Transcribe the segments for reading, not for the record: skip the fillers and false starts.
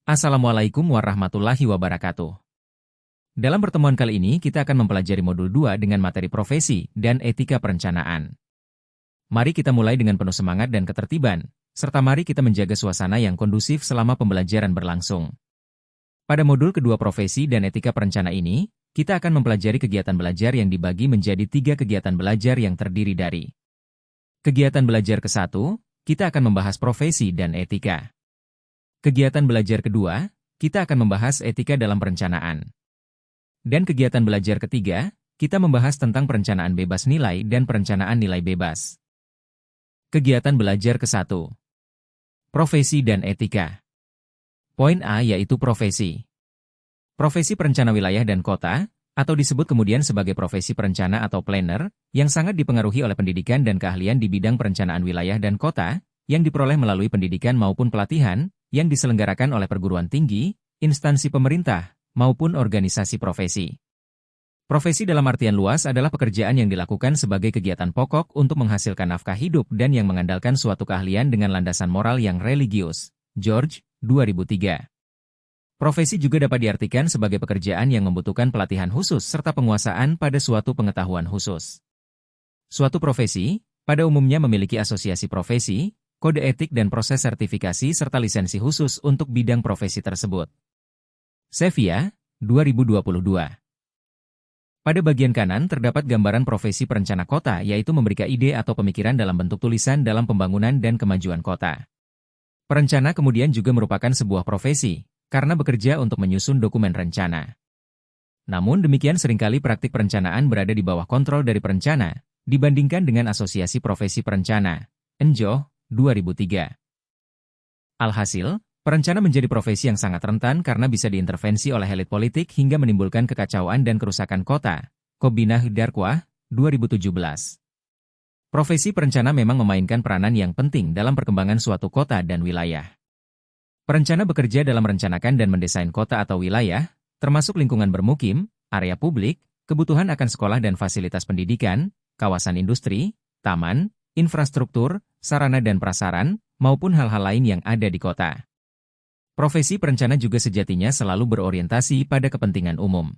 Assalamualaikum warahmatullahi wabarakatuh. Dalam pertemuan kali ini kita akan mempelajari modul 2 dengan materi profesi dan etika perencanaan. Mari kita mulai dengan penuh semangat dan ketertiban, serta mari kita menjaga suasana yang kondusif selama pembelajaran berlangsung. Pada modul kedua profesi dan etika perencana ini, kita akan mempelajari kegiatan belajar yang dibagi menjadi 3 kegiatan belajar yang terdiri dari kegiatan belajar ke-1, kita akan membahas profesi dan etika. Kegiatan belajar kedua, kita akan membahas etika dalam perencanaan. Dan kegiatan belajar ketiga, kita membahas tentang perencanaan bebas nilai dan perencanaan nilai bebas. Kegiatan belajar ke-1. Profesi dan etika. Poin A yaitu profesi. Profesi perencana wilayah dan kota, atau disebut kemudian sebagai profesi perencana atau planner, yang sangat dipengaruhi oleh pendidikan dan keahlian di bidang perencanaan wilayah dan kota, yang diperoleh melalui pendidikan maupun pelatihan, yang diselenggarakan oleh perguruan tinggi, instansi pemerintah, maupun organisasi profesi. Profesi dalam artian luas adalah pekerjaan yang dilakukan sebagai kegiatan pokok untuk menghasilkan nafkah hidup dan yang mengandalkan suatu keahlian dengan landasan moral yang religius. George, 2003. Profesi juga dapat diartikan sebagai pekerjaan yang membutuhkan pelatihan khusus serta penguasaan pada suatu pengetahuan khusus. Suatu profesi, pada umumnya memiliki asosiasi profesi, kode etik dan proses sertifikasi serta lisensi khusus untuk bidang profesi tersebut. Sevilla, 2022. Pada bagian kanan terdapat gambaran profesi perencana kota yaitu memberikan ide atau pemikiran dalam bentuk tulisan dalam pembangunan dan kemajuan kota. Perencana kemudian juga merupakan sebuah profesi, karena bekerja untuk menyusun dokumen rencana. Namun demikian seringkali praktik perencanaan berada di bawah kontrol dari perencana, dibandingkan dengan asosiasi profesi perencana. Enjoh, 2003. Alhasil, perencana menjadi profesi yang sangat rentan karena bisa diintervensi oleh elit politik hingga menimbulkan kekacauan dan kerusakan kota. Kobinah Darkwah, 2017. Profesi perencana memang memainkan peranan yang penting dalam perkembangan suatu kota dan wilayah. Perencana bekerja dalam merencanakan dan mendesain kota atau wilayah, termasuk lingkungan bermukim, area publik, kebutuhan akan sekolah dan fasilitas pendidikan, kawasan industri, taman, infrastruktur, sarana dan prasaran, maupun hal-hal lain yang ada di kota. Profesi perencana juga sejatinya selalu berorientasi pada kepentingan umum.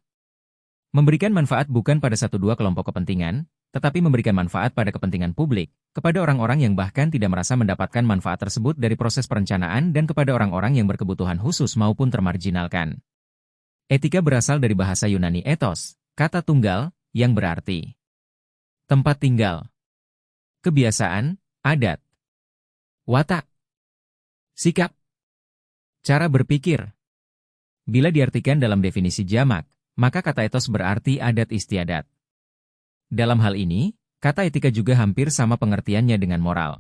Memberikan manfaat bukan pada 1-2 kelompok kepentingan, tetapi memberikan manfaat pada kepentingan publik, kepada orang-orang yang bahkan tidak merasa mendapatkan manfaat tersebut dari proses perencanaan dan kepada orang-orang yang berkebutuhan khusus maupun termarginalkan. Etika berasal dari bahasa Yunani ethos, kata tunggal, yang berarti tempat tinggal, kebiasaan, adat, watak, sikap, cara berpikir. Bila diartikan dalam definisi jamak, maka kata etos berarti adat istiadat. Dalam hal ini, kata etika juga hampir sama pengertiannya dengan moral.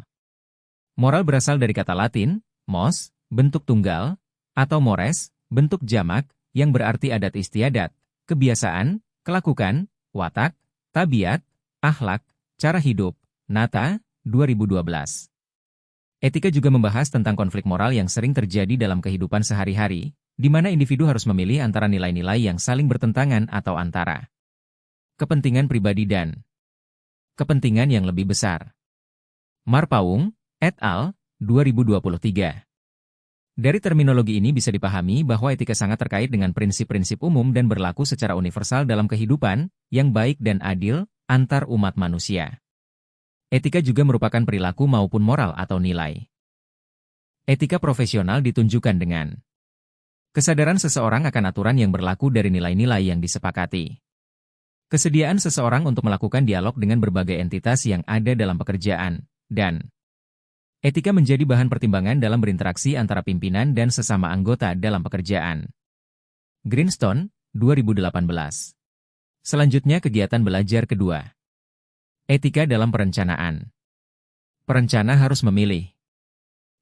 Moral berasal dari kata Latin, mos, bentuk tunggal, atau mores, bentuk jamak, yang berarti adat istiadat, kebiasaan, kelakukan, watak, tabiat, akhlak, cara hidup. Nata, 2012. Etika juga membahas tentang konflik moral yang sering terjadi dalam kehidupan sehari-hari, di mana individu harus memilih antara nilai-nilai yang saling bertentangan atau antara kepentingan pribadi dan kepentingan yang lebih besar. Marpaung, et al., 2023. Dari terminologi ini bisa dipahami bahwa etika sangat terkait dengan prinsip-prinsip umum dan berlaku secara universal dalam kehidupan yang baik dan adil antar umat manusia. Etika juga merupakan perilaku maupun moral atau nilai. Etika profesional ditunjukkan dengan kesadaran seseorang akan aturan yang berlaku dari nilai-nilai yang disepakati. Kesediaan seseorang untuk melakukan dialog dengan berbagai entitas yang ada dalam pekerjaan, dan etika menjadi bahan pertimbangan dalam berinteraksi antara pimpinan dan sesama anggota dalam pekerjaan. Greenstone, 2018. Selanjutnya kegiatan belajar kedua. Etika dalam perencanaan. Perencana harus memilih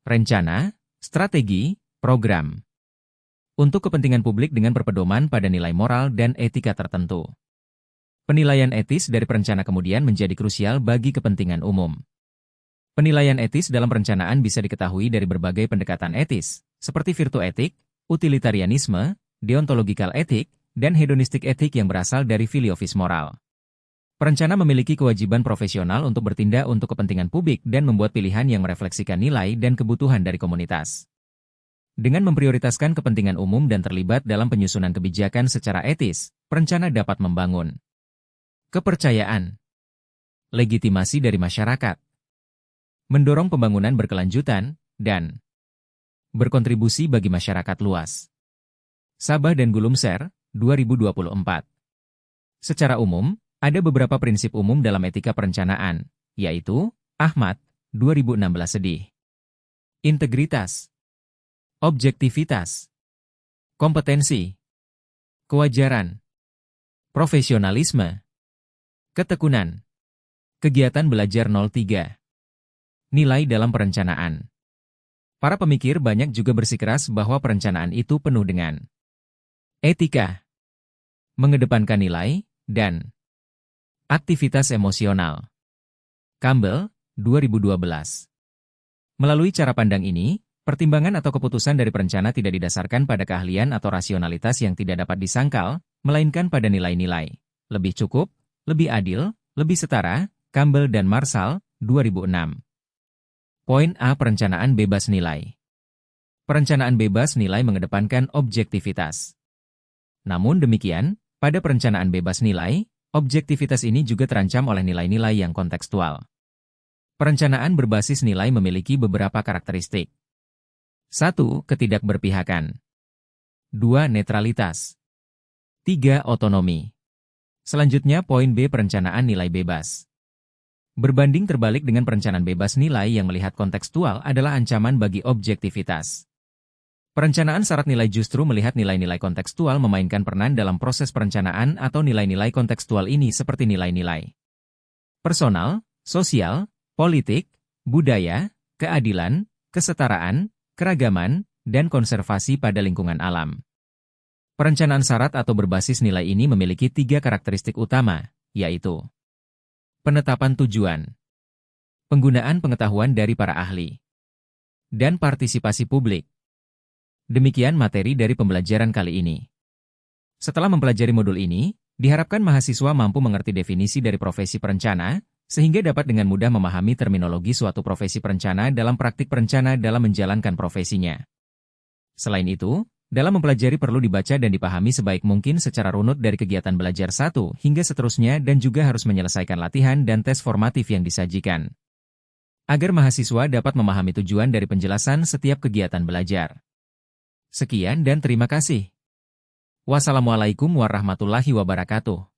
rencana, strategi, program untuk kepentingan publik dengan berpedoman pada nilai moral dan etika tertentu. Penilaian etis dari perencana kemudian menjadi krusial bagi kepentingan umum. Penilaian etis dalam perencanaan bisa diketahui dari berbagai pendekatan etis, seperti virtu etik, utilitarianisme, deontological etik, dan hedonistik etik yang berasal dari filiofis moral. Perencana memiliki kewajiban profesional untuk bertindak untuk kepentingan publik dan membuat pilihan yang merefleksikan nilai dan kebutuhan dari komunitas. Dengan memprioritaskan kepentingan umum dan terlibat dalam penyusunan kebijakan secara etis, perencana dapat membangun kepercayaan, legitimasi dari masyarakat, mendorong pembangunan berkelanjutan, dan berkontribusi bagi masyarakat luas. Sabah dan Gulumser, 2024. Secara umum, ada beberapa prinsip umum dalam etika perencanaan, yaitu Ahmad, 2016 sedih. Integritas, objektivitas, kompetensi, kewajaran, profesionalisme, ketekunan, kegiatan belajar 03. Nilai dalam perencanaan. Para pemikir banyak juga bersikeras bahwa perencanaan itu penuh dengan etika, mengedepankan nilai, dan aktivitas emosional. Campbell, 2012. Melalui cara pandang ini, pertimbangan atau keputusan dari perencana tidak didasarkan pada keahlian atau rasionalitas yang tidak dapat disangkal, melainkan pada nilai-nilai. Lebih cukup, lebih adil, lebih setara, Campbell dan Marshall, 2006. Poin A. Perencanaan bebas nilai. Perencanaan bebas nilai mengedepankan objektivitas. Namun demikian, pada perencanaan bebas nilai, objektivitas ini juga terancam oleh nilai-nilai yang kontekstual. Perencanaan berbasis nilai memiliki beberapa karakteristik. 1. Ketidakberpihakan. 2. Netralitas. 3. Otonomi. Selanjutnya poin B. Perencanaan nilai bebas. Berbanding terbalik dengan perencanaan bebas nilai yang melihat kontekstual adalah ancaman bagi objektivitas. Perencanaan syarat nilai justru melihat nilai-nilai kontekstual memainkan peran dalam proses perencanaan atau nilai-nilai kontekstual ini seperti nilai-nilai personal, sosial, politik, budaya, keadilan, kesetaraan, keragaman, dan konservasi pada lingkungan alam. Perencanaan syarat atau berbasis nilai ini memiliki 3 karakteristik utama, yaitu penetapan tujuan, penggunaan pengetahuan dari para ahli, dan partisipasi publik. Demikian materi dari pembelajaran kali ini. Setelah mempelajari modul ini, diharapkan mahasiswa mampu mengerti definisi dari profesi perencana, sehingga dapat dengan mudah memahami terminologi suatu profesi perencana dalam praktik perencana dalam menjalankan profesinya. Selain itu, dalam mempelajari perlu dibaca dan dipahami sebaik mungkin secara runut dari kegiatan belajar 1 hingga seterusnya dan juga harus menyelesaikan latihan dan tes formatif yang disajikan. Agar mahasiswa dapat memahami tujuan dari penjelasan setiap kegiatan belajar. Sekian dan terima kasih. Wassalamualaikum warahmatullahi wabarakatuh.